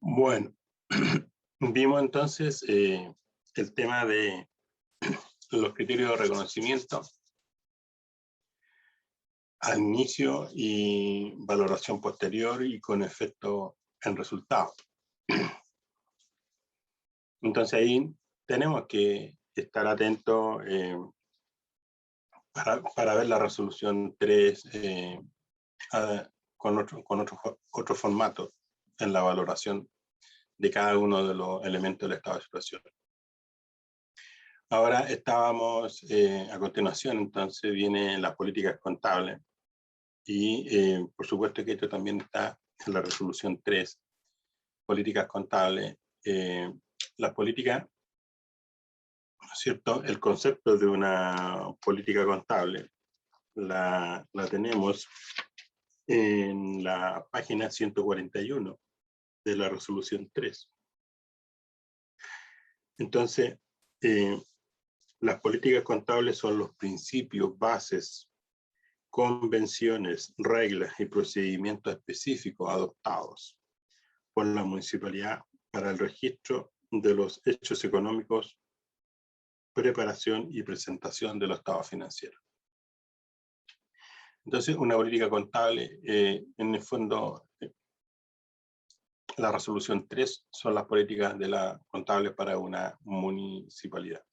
Bueno, vimos entonces el tema de los criterios de reconocimiento al inicio y valoración posterior y con efecto en resultado. Entonces ahí tenemos que estar atentos para ver la resolución 3 con otro formato en la valoración de cada uno de los elementos del estado de situación. Ahora estábamos, a continuación, entonces viene las políticas contables y por supuesto que esto también está en la resolución 3, políticas contables. Las políticas, ¿no es cierto? El concepto de una política contable la tenemos en la página 141 de la resolución 3. Entonces, las políticas contables son los principios, bases, convenciones, reglas y procedimientos específicos adoptados por la municipalidad para el registro de los hechos económicos, preparación y presentación de los estados financieros. Entonces, una política contable, en el fondo, la resolución 3 son las políticas de la contable para una municipalidad.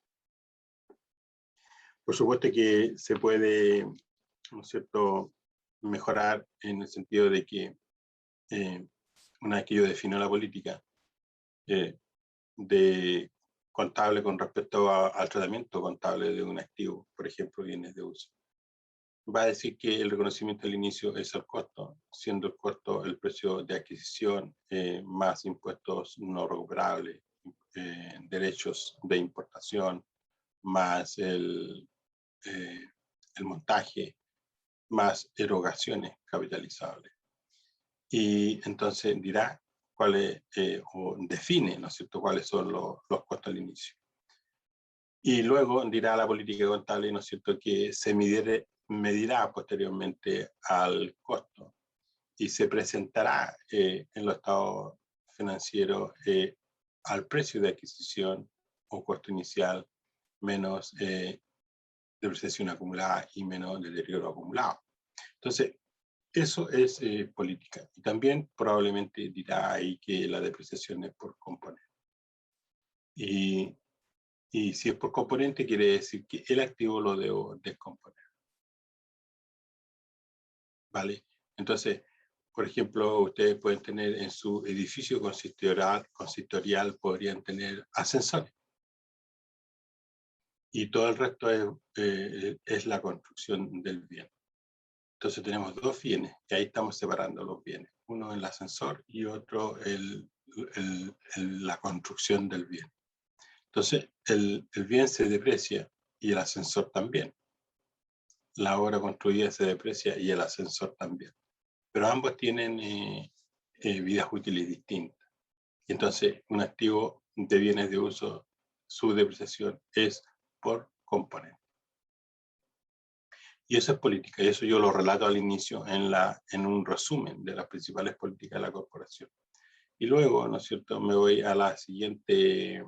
Por supuesto que se puede, ¿no es cierto?, mejorar en el sentido de que una vez que yo defino la política de contable con respecto al tratamiento contable de un activo, por ejemplo, bienes de uso, va a decir que el reconocimiento al inicio es el costo, siendo el costo el precio de adquisición más impuestos no recuperables, derechos de importación, más el montaje, más erogaciones capitalizables. Y entonces dirá cuáles, o define, ¿no es cierto?, cuáles son los costos al inicio. Y luego dirá la política contable, ¿no es cierto?, que se medirá posteriormente al costo y se presentará en los estados financieros al precio de adquisición o costo inicial menos depreciación acumulada y menos deterioro acumulado. Entonces, eso es política. Y también probablemente dirá ahí que la depreciación es por componente. Y si es por componente, quiere decir que el activo lo debo descomponer. ¿Vale? Entonces, por ejemplo, ustedes pueden tener en su edificio consistorial podrían tener ascensores. Y todo el resto es la construcción del bien. Entonces tenemos dos bienes, y ahí estamos separando los bienes. Uno el ascensor y otro la construcción del bien. Entonces el bien se deprecia y el ascensor también. La obra construida se deprecia y el ascensor también. Pero ambos tienen vidas útiles distintas. Y entonces un activo de bienes de uso, su depreciación es por componente. Y eso es política, y eso yo lo relato al inicio en un resumen de las principales políticas de la corporación. Y luego, ¿no es cierto?, me voy a la siguiente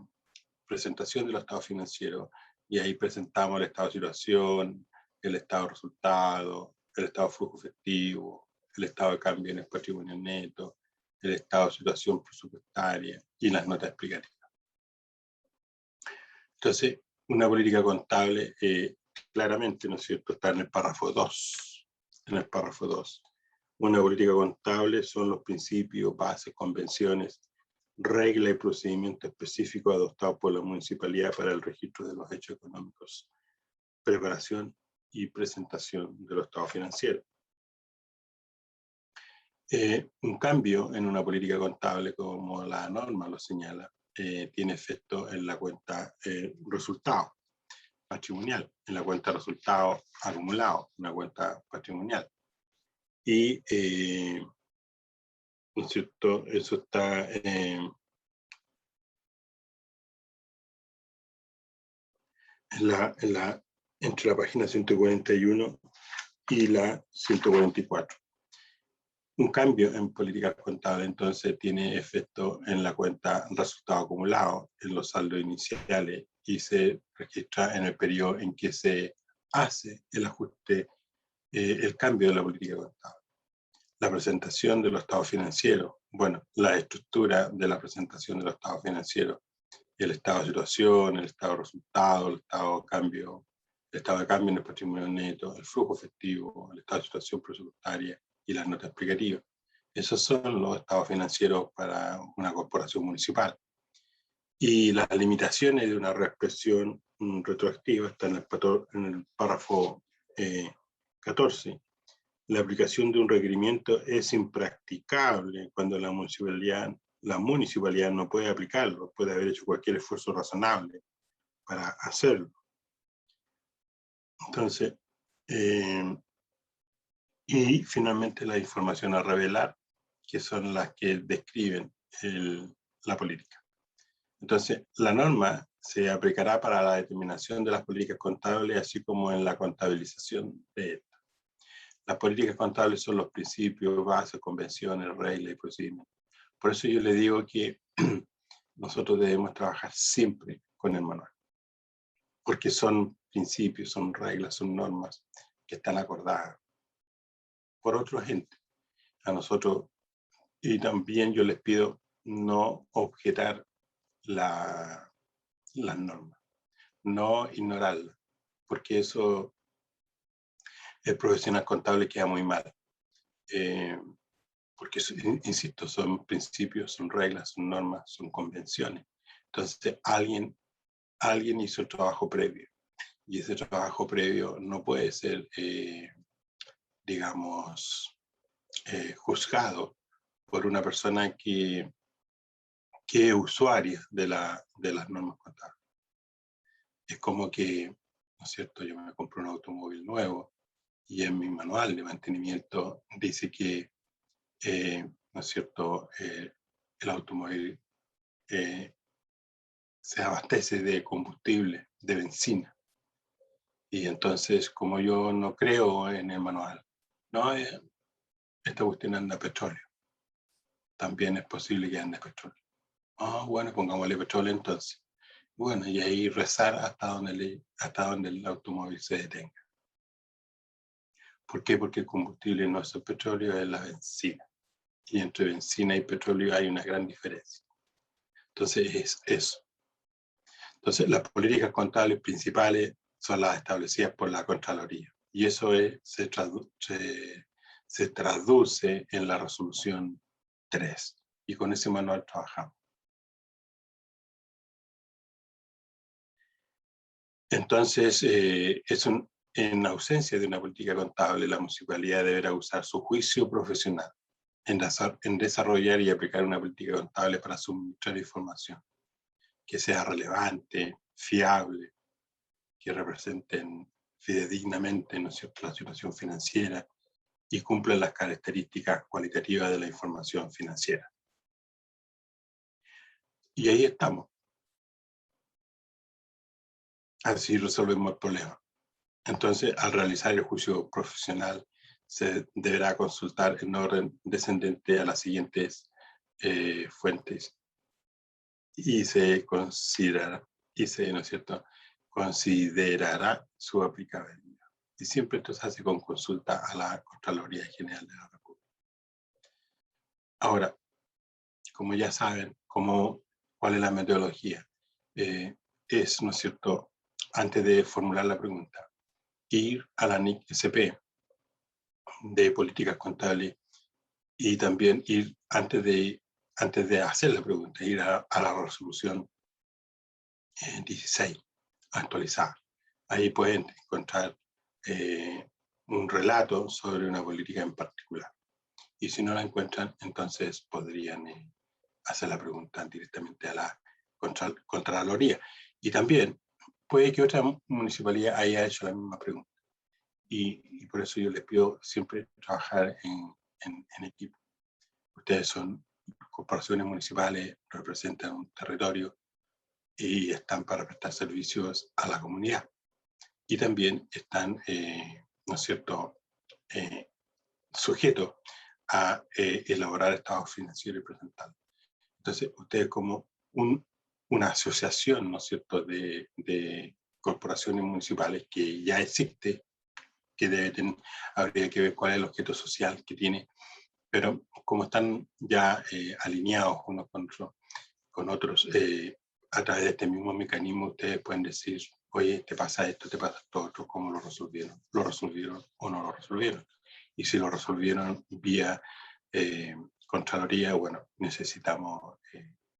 presentación de los estados financieros, y ahí presentamos el estado de situación, el estado de resultado, el estado de flujo efectivo, el estado de cambio en el patrimonio neto, el estado de situación presupuestaria y las notas explicativas. Entonces, una política contable claramente, ¿no es cierto?, está en el párrafo 2. En el párrafo 2. Una política contable son los principios, bases, convenciones, reglas y procedimientos específicos adoptados por la municipalidad para el registro de los hechos económicos, preparación y presentación de los estados financieros. Un cambio en una política contable, como la norma lo señala, tiene efecto en la cuenta resultado patrimonial, en la cuenta de resultados acumulado, una cuenta patrimonial. Y, ¿no es cierto?, eso está entre la página 141 y la 144. un cambio en políticas contables, entonces tiene efecto en la cuenta resultado acumulado, en los saldos iniciales, y se registra en el periodo en que se hace el ajuste, el cambio de la política contable. La presentación de los estados financieros, bueno, la estructura de la presentación de los estados financieros, el estado de situación, el estado de resultado, el estado de cambio en el patrimonio neto, el flujo efectivo, el estado de situación presupuestaria y las notas explicativas. Esos son los estados financieros para una corporación municipal. Y las limitaciones de una reexpresión retroactiva están en el párrafo 14. La aplicación de un requerimiento es impracticable cuando la municipalidad no puede aplicarlo, puede haber hecho cualquier esfuerzo razonable para hacerlo. Entonces, y finalmente la información a revelar, que son las que describen la política. Entonces, la norma se aplicará para la determinación de las políticas contables, así como en la contabilización de estas. Las políticas contables son los principios, bases, convenciones, reglas y procedimientos. Por eso yo le digo que nosotros debemos trabajar siempre con el manual, porque son principios, son reglas, son normas que están acordadas por otra gente. A nosotros, y también yo les pido no objetar las normas, no ignorarlas, porque eso el profesional contable queda muy mal. Porque, insisto, son principios, son reglas, son normas, son convenciones. Entonces, alguien hizo el trabajo previo, y ese trabajo previo no puede ser, digamos, juzgado por una persona que es usuaria de las normas contables. Es como que, ¿no es cierto?, yo me compro un automóvil nuevo y en mi manual de mantenimiento dice que, ¿no es cierto?, el automóvil se abastece de combustible, de benzina. Y entonces, como yo no creo en el manual, no, esta cuestión anda petróleo. También es posible que ande petróleo. Bueno, pongámosle petróleo entonces. Bueno, y ahí rezar hasta donde el automóvil se detenga. ¿Por qué? Porque el combustible no es el petróleo, es la benzina. Y entre benzina y petróleo hay una gran diferencia. Entonces es eso. Entonces las políticas contables principales son las establecidas por la Contraloría. Y eso se traduce en la resolución 3. Y con ese manual trabajamos. Entonces, en ausencia de una política contable, la municipalidad deberá usar su juicio profesional en desarrollar y aplicar una política contable para suministrar información que sea relevante, fiable, que representen fidedignamente, ¿no es cierto?, la situación financiera y cumplan las características cualitativas de la información financiera. Y ahí estamos. Así resolvemos el problema. Entonces, al realizar el juicio profesional, se deberá consultar en orden descendente a las siguientes fuentes y se considerará, ¿no es cierto?, considerará su aplicabilidad. Y siempre esto se hace con consulta a la Contraloría General de la República. Ahora, como ya saben, ¿cuál es la metodología? Es, ¿no es cierto?, antes de formular la pregunta, ir a la NIC-SP de políticas contables y también ir antes de hacer la pregunta, ir a la resolución 16 actualizada. Ahí pueden encontrar un relato sobre una política en particular. Y si no la encuentran, entonces podrían hacer la pregunta directamente a la Contraloría. Y también puede que otra municipalidad haya hecho la misma pregunta. Y por eso yo les pido siempre trabajar en equipo. Ustedes son corporaciones municipales, representan un territorio y están para prestar servicios a la comunidad. Y también están, ¿no es cierto?, sujetos a elaborar estados financieros y presentarlos. Entonces, ustedes como una asociación, ¿no es cierto?, de corporaciones municipales que ya existe, que debe tener, habría que ver cuál es el objeto social que tiene, pero como están ya alineados unos con otros, a través de este mismo mecanismo, ustedes pueden decir, oye, te pasa esto, te pasa esto otro, ¿cómo lo resolvieron? ¿Lo resolvieron o no lo resolvieron? Y si lo resolvieron vía Contraloría, bueno, necesitamos,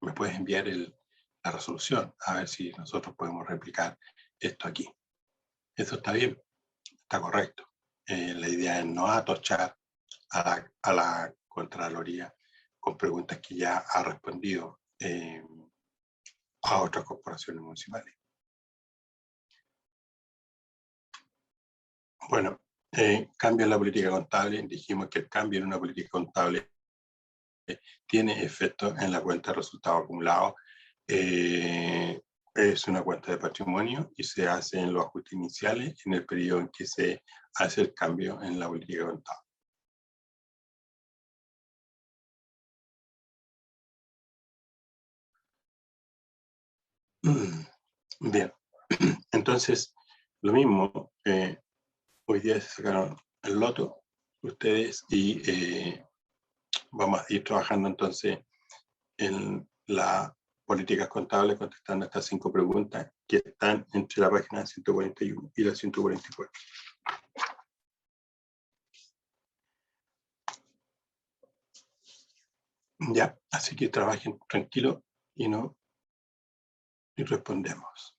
me puedes enviar la resolución, a ver si nosotros podemos replicar esto aquí. Eso está bien, está correcto. La idea es no atochar a la Contraloría con preguntas que ya ha respondido a otras corporaciones municipales. Bueno, cambio en la política contable. Dijimos que el cambio en una política contable tiene efecto en la cuenta de resultados acumulados. Es una cuenta de patrimonio y se hace en los ajustes iniciales en el periodo en que se hace el cambio en la política contable. Bien, entonces lo mismo, hoy día se sacaron el loto ustedes y vamos a ir trabajando entonces en las políticas contables contestando estas 5 preguntas que están entre la página 141 y la 144. Ya, así que trabajen tranquilo y respondemos.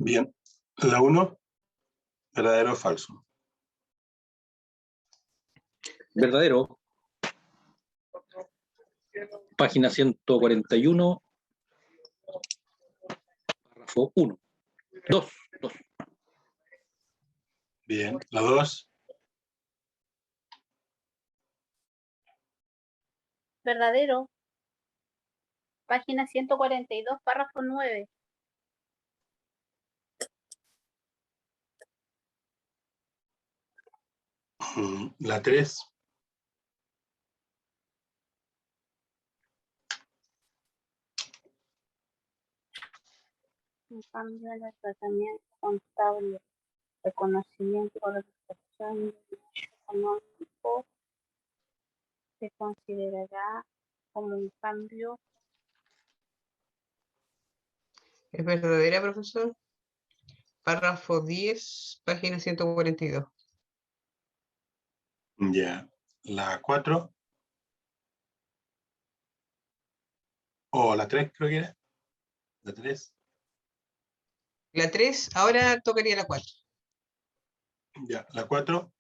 Bien, la 1, verdadero o falso. Verdadero. Página 141, párrafo 1. 2. Bien, la 2. Verdadero. Página 142, párrafo 9. La 3. En cambio, en el tratamiento contable, reconocimiento o representación del hecho económico se considerará como un cambio. ¿Es verdadera, profesor? Párrafo 10, página 142. Ya, la 4. O la 3 creo que era. La 3. La 3, ahora tocaría la 4. Ya, la 4.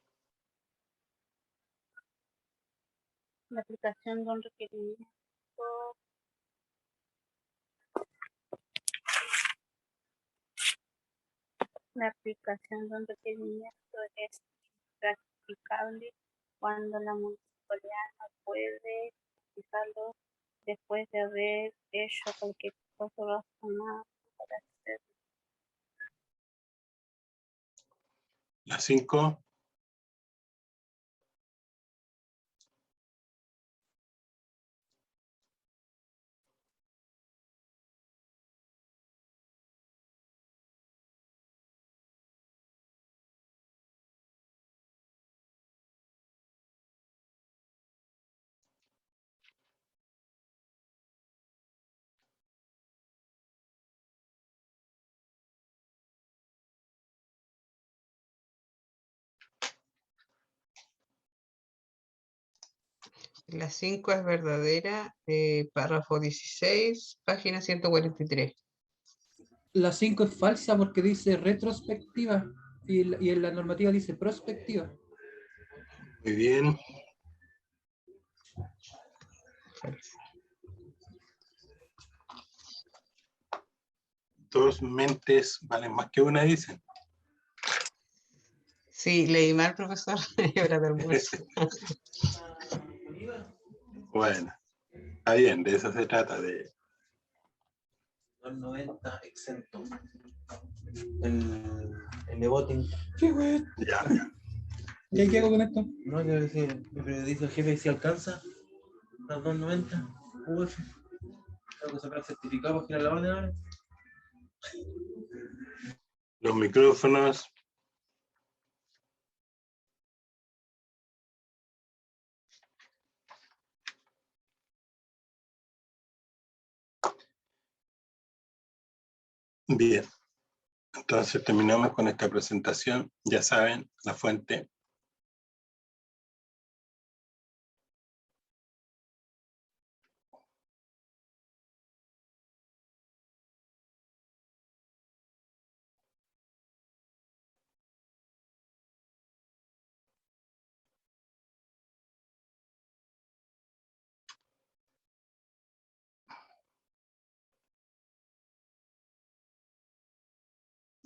La aplicación de un requerimiento La aplicación de un requerimiento es practicable cuando la municipalidad no puede aplicarlo después de haber hecho cualquier cosa razonable para hacerlo. La 5. La 5 es verdadera, párrafo 16, página 143. La 5 es falsa porque dice retrospectiva y en la normativa dice prospectiva. Muy bien. Dos mentes valen más que una, dicen. Sí, leí mal, profesor. Hora de almuerzo. Bueno, está bien, de eso se trata, de 90 exento. El de voting. ¿Qué güey? ya. ¿Y qué hago con esto? No, que decir, pero dice el jefe si alcanza las 290 UF. Tengo que sacar el certificado para girar la banda. Los micrófonos. Bien. Entonces terminamos con esta presentación. Ya saben, la fuente.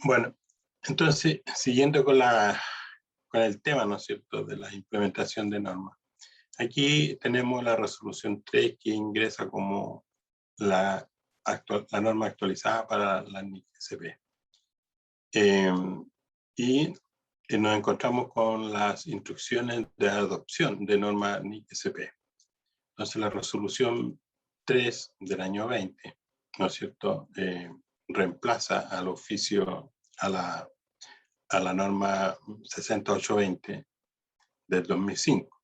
Bueno, entonces, siguiendo con el tema, ¿no es cierto?, de la implementación de normas. Aquí tenemos la resolución 3 que ingresa como la norma actualizada para la NIC-SP. Y nos encontramos con las instrucciones de adopción de norma NIC-SP. Entonces la resolución 3 del año 20, ¿no es cierto?, reemplaza al oficio, a la norma 6820 del 2005.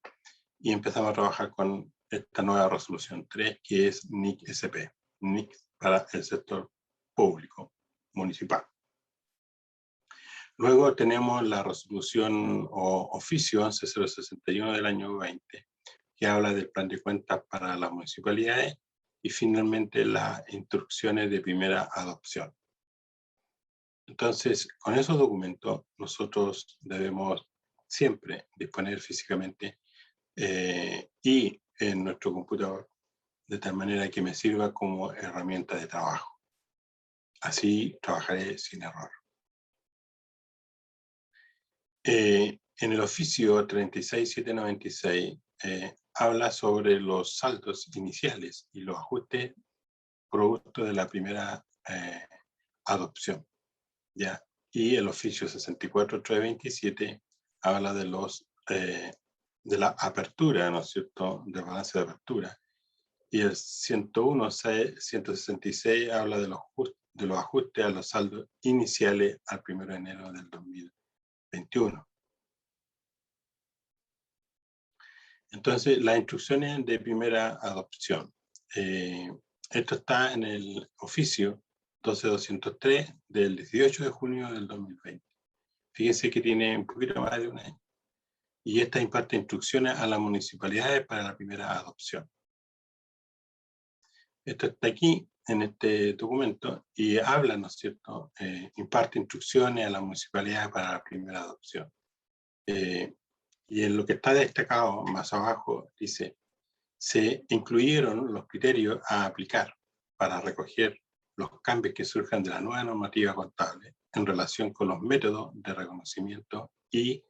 Y empezamos a trabajar con esta nueva resolución 3, que es NIC-SP, NIC para el sector público municipal. Luego tenemos la resolución o oficio 11061 del año 20, que habla del plan de cuentas para las municipalidades, y finalmente las instrucciones de primera adopción. Entonces, con esos documentos, nosotros debemos siempre disponer físicamente y en nuestro computador, de tal manera que me sirva como herramienta de trabajo. Así trabajaré sin error. En el oficio 36796 habla sobre los saldos iniciales y los ajustes producto de la primera adopción, ¿ya? Y el oficio 64327 habla de de la apertura, ¿no es cierto?, de balance de apertura. Y el 101.166 habla de los ajustes a los saldos iniciales al 1 de enero del 2021. Entonces, las instrucciones de primera adopción. Esto está en el oficio 12203 del 18 de junio del 2020. Fíjense que tiene un poquito más de un año. Y esta imparte instrucciones a las municipalidades para la primera adopción. Esto está aquí en este documento y habla, ¿no es cierto?, imparte instrucciones a las municipalidades para la primera adopción. Y en lo que está destacado más abajo dice: se incluyeron los criterios a aplicar para recoger los cambios que surjan de la nueva normativa contable en relación con los métodos de reconocimiento y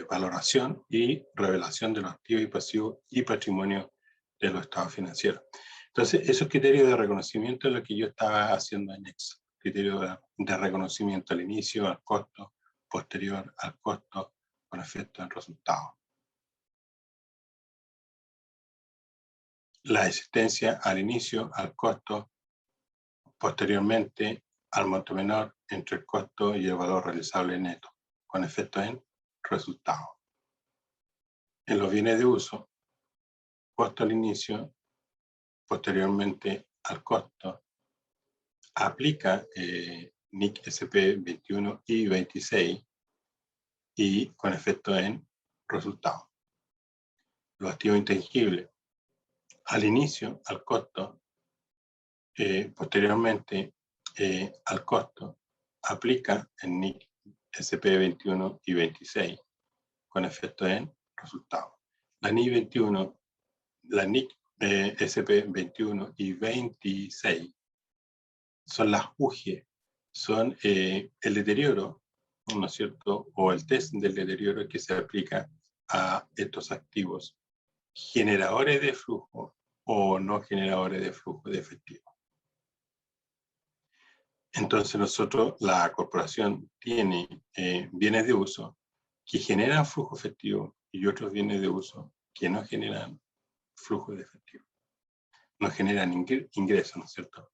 valoración y revelación de los activos y pasivos y patrimonio de los estados financieros. Entonces, esos criterios de reconocimiento es lo que yo estaba haciendo en Excel. Criterio de reconocimiento al inicio, al costo, posterior al costo, con efecto en resultado. La existencia al inicio, al costo, posteriormente al monto menor entre el costo y el valor realizable neto, con efecto en resultado. En los bienes de uso, costo al inicio, posteriormente al costo, aplica NIC SP 21 y 26 y con efecto en resultado. Los activos intangibles, al inicio, al costo, posteriormente al costo, aplica en NIC SP 21 y 26 con efecto en resultado. La NIC 21, la NIC SP 21 y 26 son las UGE, son el deterioro, ¿no es cierto? O el test del deterioro que se aplica a estos activos generadores de flujo o no generadores de flujo de efectivo. Entonces nosotros, la corporación tiene bienes de uso que generan flujo efectivo y otros bienes de uso que no generan flujo de efectivo. No generan ingresos, ¿no es cierto?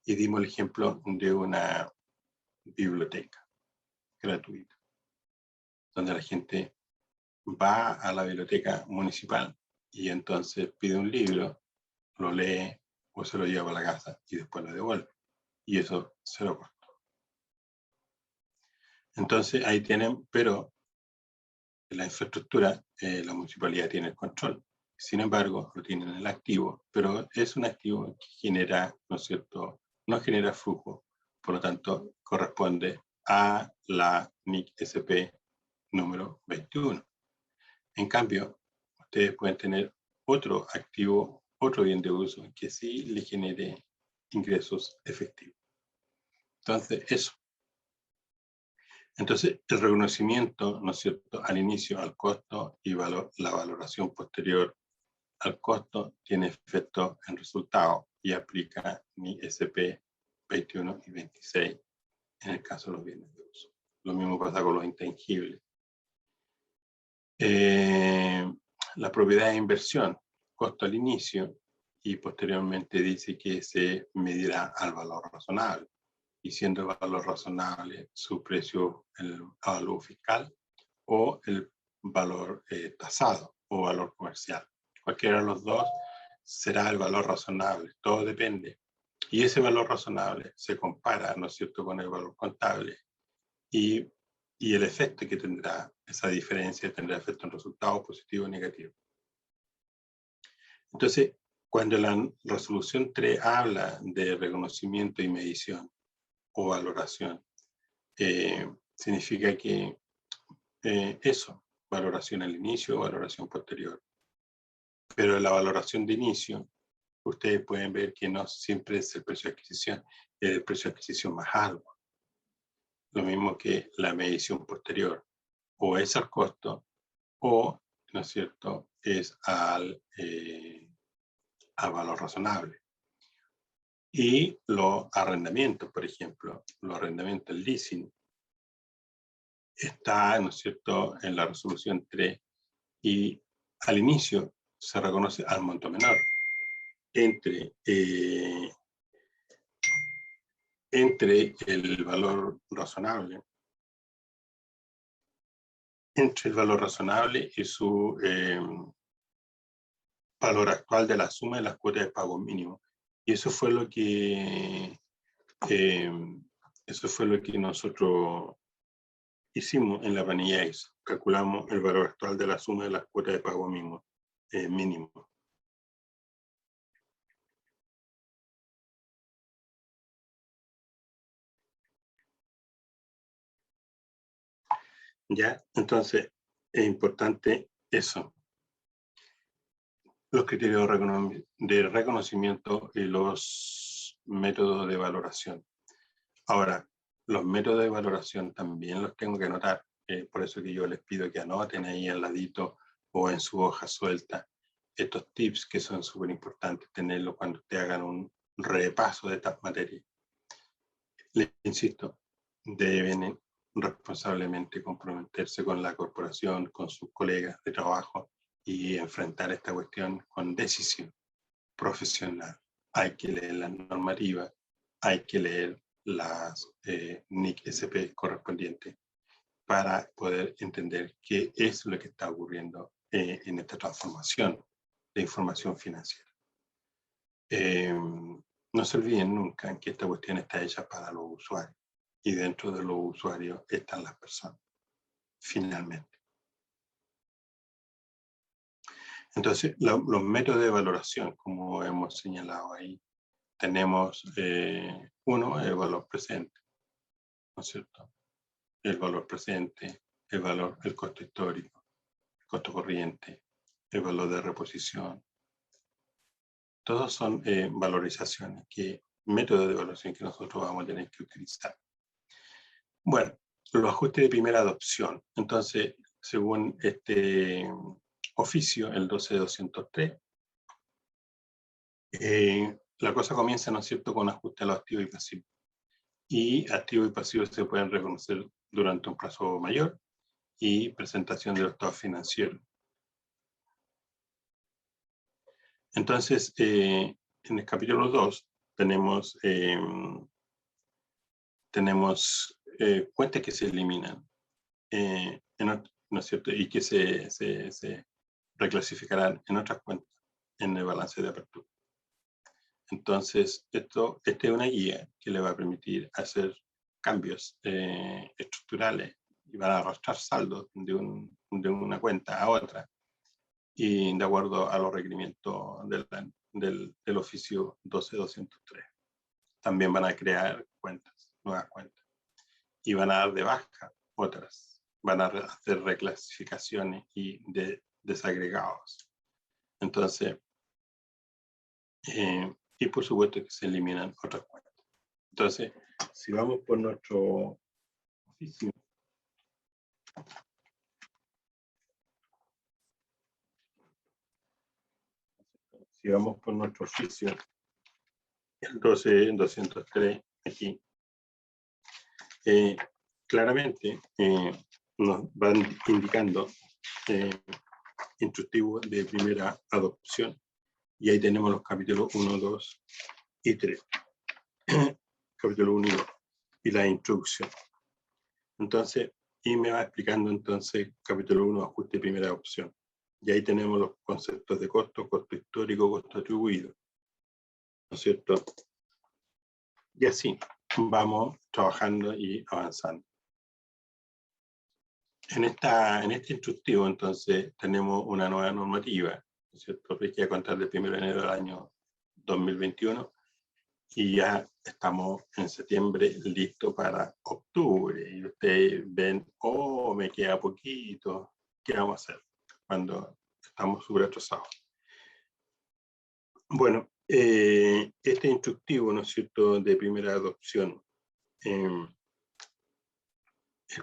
Y dimos el ejemplo de una biblioteca gratuita, donde la gente va a la biblioteca municipal y entonces pide un libro, lo lee o se lo lleva a la casa y después lo devuelve. Y eso cero costo. Entonces ahí tienen, pero en la infraestructura la municipalidad tiene el control. Sin embargo, lo tienen en el activo, pero es un activo que genera, ¿no es cierto?, no genera flujo, por lo tanto corresponde a la NIC SP número 21. En cambio, ustedes pueden tener otro activo, otro bien de uso que sí le genere ingresos efectivos. Entonces, eso. Entonces, el reconocimiento, ¿no es cierto?, al inicio, al costo y la valoración posterior al costo tiene efecto en resultado y aplica ni SP 21 y 26 en el caso de los bienes de uso. Lo mismo pasa con los intangibles. La propiedad de inversión, costo al inicio y posteriormente dice que se medirá al valor razonable. Y siendo el valor razonable su precio, el valor fiscal o el valor tasado o valor comercial. Cualquiera de los dos será el valor razonable, todo depende. Y ese valor razonable se compara, ¿no es cierto?, con el valor contable y el efecto que tendrá esa diferencia tendrá efecto en resultado positivo o negativo. Entonces, cuando la resolución 3 habla de reconocimiento y medición o valoración, significa que eso, valoración al inicio o valoración posterior. Pero la valoración de inicio, ustedes pueden ver que no siempre es el precio de adquisición, es el precio de adquisición más alto. Lo mismo que la medición posterior, o es al costo, o, ¿no es cierto?, es al valor razonable. Y los arrendamientos, por ejemplo, los arrendamientos, el leasing, está, ¿no es cierto?, en la resolución 3 y al inicio se reconoce al monto menor entre el valor razonable, y su valor actual de la suma de las cuotas de pago mínimo. Y eso fue lo que nosotros hicimos en la planilla Excel. Calculamos el valor actual de la suma de las cuotas de pago mínimo. ¿Ya? Entonces, es importante eso. Los criterios de reconocimiento y los métodos de valoración. Ahora, los métodos de valoración también los tengo que anotar, por eso que yo les pido que anoten ahí al ladito o en su hoja suelta estos tips que son súper importantes tenerlos cuando te hagan un repaso de estas materias. Les insisto, deben responsablemente comprometerse con la corporación, con sus colegas de trabajo y enfrentar esta cuestión con decisión profesional. Hay que leer la normativa, hay que leer las NIC SP correspondientes para poder entender qué es lo que está ocurriendo en esta transformación de información financiera. No se olviden nunca que esta cuestión está hecha para los usuarios y dentro de los usuarios están las personas, finalmente. Entonces, los métodos de valoración, como hemos señalado ahí, tenemos uno, el valor presente, ¿no es cierto? El valor presente, el costo histórico, el costo corriente, el valor de reposición. Todos son valorizaciones, métodos de evaluación que nosotros vamos a tener que utilizar. Bueno, los ajustes de primera adopción. Entonces, según este oficio, el 12203, la cosa comienza, ¿no es cierto?, con ajuste a los activos y pasivos. Y activos y pasivos se pueden reconocer durante un plazo mayor y presentación de los estados financieros. Entonces, en el capítulo 2 tenemos cuentas que se eliminan, ¿no es cierto?, y que se reclasificarán en otras cuentas en el balance de apertura. Entonces, esta es una guía que le va a permitir hacer cambios estructurales y van a arrastrar saldos de una cuenta a otra y de acuerdo a los requerimientos del oficio 12203. También van a crear cuentas, nuevas cuentas, y van a dar de baja otras. Van a hacer reclasificaciones y desagregados. Entonces, y por supuesto que se eliminan otras cuentas. Entonces, si vamos por nuestro oficio, el 12203 aquí, claramente nos van indicando instructivos de primera adopción, y ahí tenemos los capítulos 1, 2 y 3. Capítulo 1 y 2, y la introducción. Entonces, y me va explicando entonces capítulo 1, ajuste de primera adopción. Y ahí tenemos los conceptos de costo histórico, costo atribuido, ¿no es cierto? Y así vamos trabajando y avanzando. En este instructivo, entonces, tenemos una nueva normativa, ¿no es cierto?, que a contar del 1 de enero del año 2021, y ya estamos en septiembre listo para octubre. Y ustedes ven, oh, me queda poquito, ¿qué vamos a hacer cuando estamos súper atrasados? Bueno, este instructivo, ¿no es cierto?, de primera adopción, el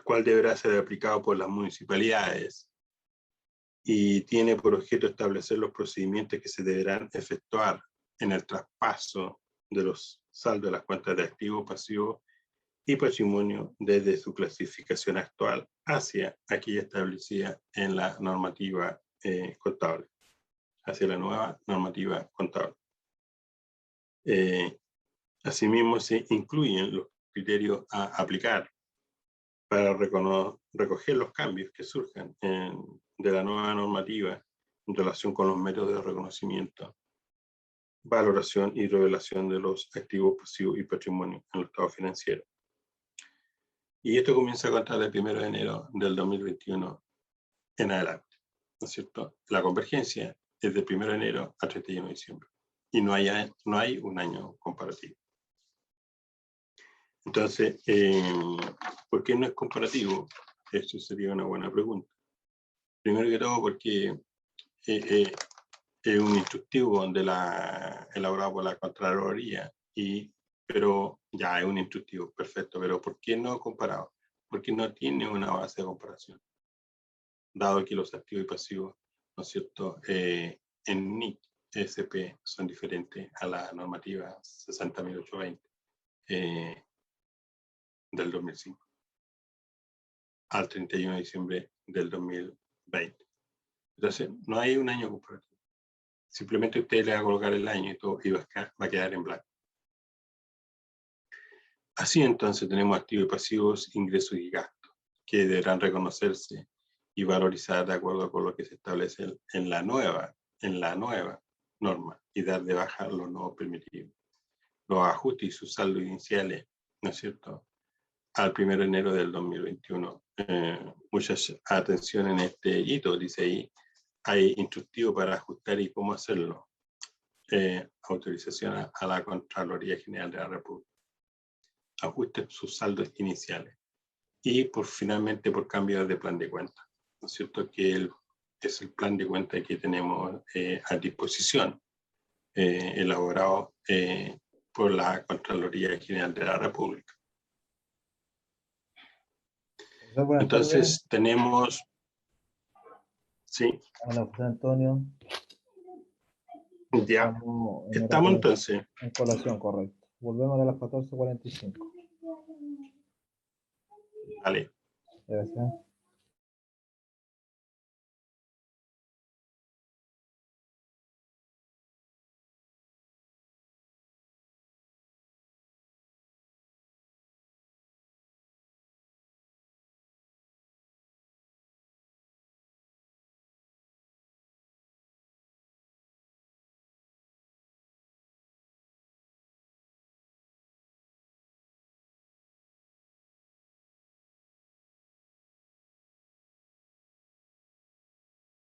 cual deberá ser aplicado por las municipalidades y tiene por objeto establecer los procedimientos que se deberán efectuar en el traspaso de los saldos de las cuentas de activo, pasivo y patrimonio desde su clasificación actual hacia aquella establecida en la normativa contable, hacia la nueva normativa contable. Asimismo, se incluyen los criterios a aplicar para recoger los cambios que surjan de la nueva normativa en relación con los métodos de reconocimiento, valoración y revelación de los activos, pasivos y patrimonio en los estados financieros. Y esto comienza a contar del 1 de enero del 2021 en adelante, ¿no es cierto? La convergencia es del 1 de enero a 31 de diciembre y no hay un año comparativo. Entonces, ¿por qué no es comparativo? Eso sería una buena pregunta. Primero que todo porque es un instructivo elaborado por la Contraloría y pero ya es un instructivo, perfecto, pero ¿por qué no comparado? Porque no tiene una base de comparación, dado que los activos y pasivos, ¿no es cierto?, en NIC SP son diferentes a la normativa 60.820 del 2005 al 31 de diciembre del 2020. Entonces, no hay un año comparativo. Simplemente usted le va a colocar el año y todo y va a quedar en blanco. Así entonces tenemos activos y pasivos, ingresos y gastos, que deberán reconocerse y valorizar de acuerdo con lo que se establece en la nueva norma y dar de baja los nuevos permitidos. Los ajustes y sus saldos iniciales, ¿no es cierto?, al 1 de enero del 2021. Mucha atención en este hito, dice ahí, hay instructivo para ajustar y cómo hacerlo. Autorización a la Contraloría General de la República. Ajuste sus saldos iniciales. Y finalmente por cambio de plan de cuenta. ¿No es cierto? Que es el plan de cuenta que tenemos a disposición, elaborado por la Contraloría General de la República. Entonces tenemos... Sí. Hola, José Antonio. Ya. Estamos entonces. En colación, correcto. Volvemos a las 14:45. Vale. Gracias.